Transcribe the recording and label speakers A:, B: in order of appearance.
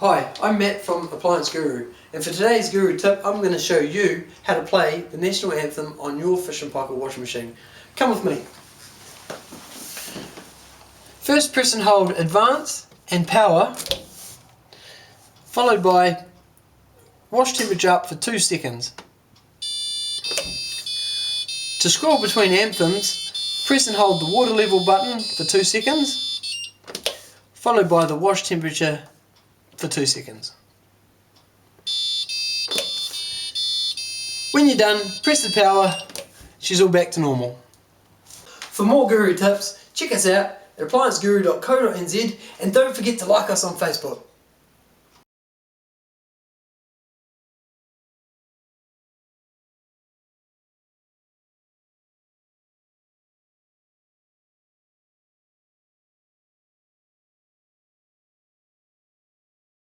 A: Hi, I'm Matt from Appliance Guru, and for today's Guru Tip I'm going to show you how to play the national anthem on your Fisher Paykel washing machine. Come with me. First press and hold Advance and Power, followed by wash temperature up for 2 seconds. To scroll between anthems, press and hold the water level button for 2 seconds, followed by the wash temperature for 2 seconds. When you're done, press the power, she's all back to normal. For more Guru tips, check us out at applianceguru.co.nz and don't forget to like us on Facebook.